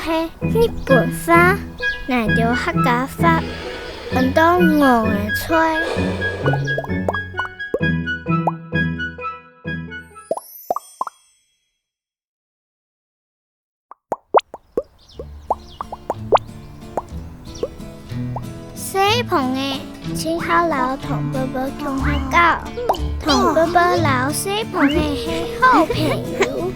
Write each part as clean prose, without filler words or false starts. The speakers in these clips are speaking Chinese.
是日本话，难道客家话？很多我的吹。小朋友，请好老同爸爸共下教，同爸爸老小朋友是好朋友。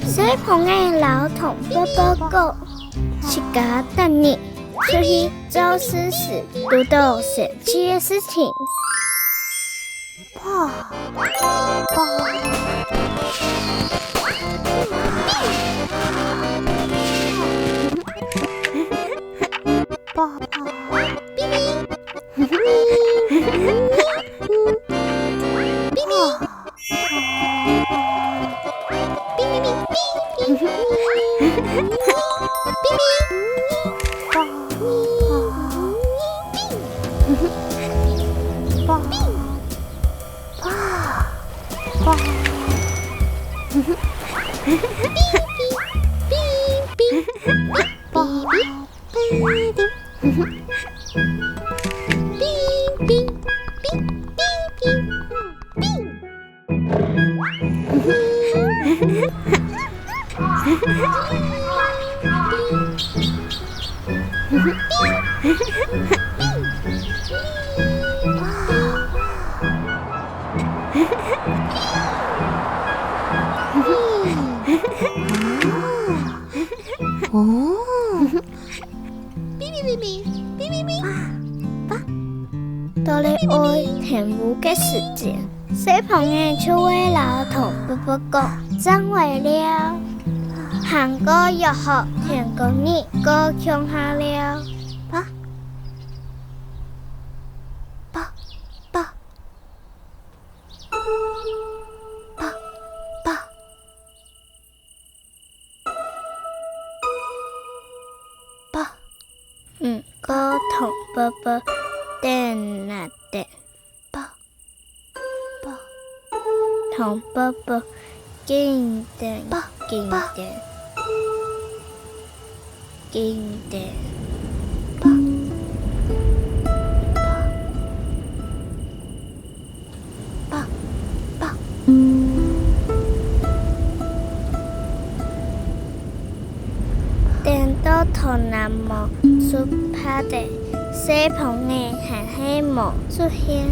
小朋友老同爸爸讲，自家等你出去做事时遇到神奇的事情。到了爱甜舞的时间，小朋友就为老同爸爸讲，长为了，韩国又好，天国你歌唱下了。歌同爸爸等啊等，同爸爸紧等紧等紧等，等到头那么出发的小朋友还是没出现。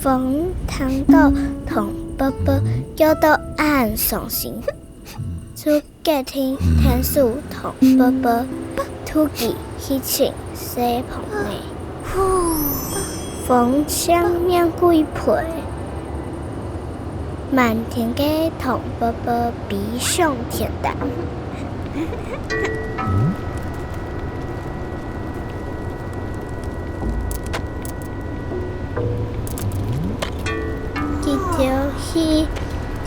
风听到同爸爸叫到暗伤心，就隔天听说同爸爸突然去请小朋友，风像面鬼皮，满天的同爸爸比上天大。就去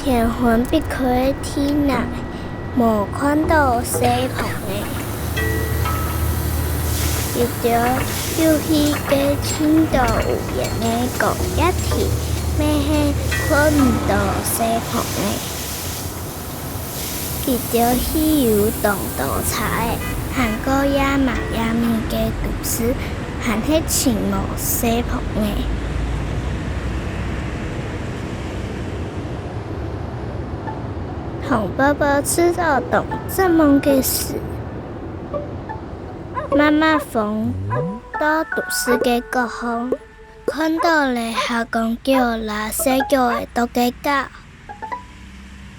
天昏地暗的天内，无看到小朋友。就去个青岛有人的讲一天，咩係看唔到小朋友。就去游动道菜，韓國也嘛也面嘅讀書，還係請無小朋友。同爸爸知道懂这么个事，妈妈逢到读书嘅各行，看到了下公叫那些叫的都给教。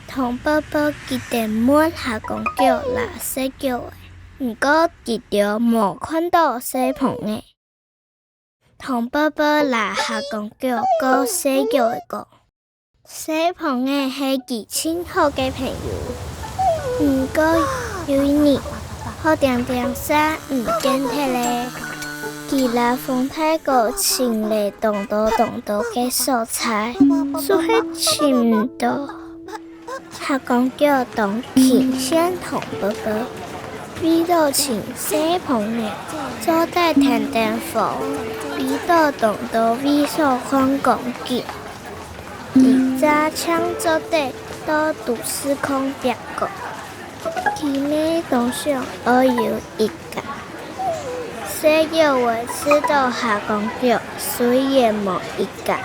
同爸爸记得问下公叫那些叫的，不过记得冇看到小朋友。同爸爸那下公叫个些叫的讲。小朋友係佢親好嘅朋友，不過有一年，好點點山唔見睇咧，佢拉風太過清麗動到嘅素材，所以尋唔到，下講叫當傾先同爸爸，味道清西棚的，做带甜甜风，味道浓到味素宽公鸡。伊早抢做底到都市空别个，其内东上而有一家。西药会吃到下公脚，虽然无一家，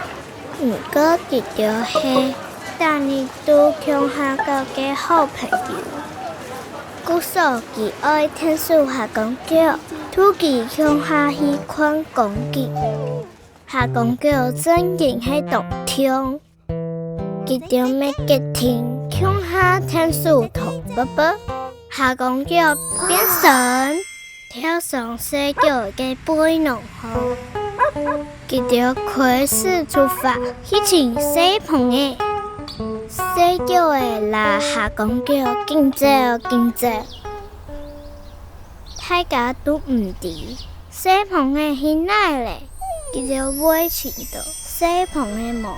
毋过伊就是当日拄乡下交个好朋友。故说伊爱天数下公脚，突记乡下去看公鸡。下公脚真然喺动听，伊就要结听乡下天数同伯伯。下公脚变神。跳上西脚嘅背囊后，佢就开始出发去寻西棚嘅。西脚嘅拉下公脚，紧走紧走，大家都唔知西棚嘅去哪咧，佢就尾寻到西棚嘅门。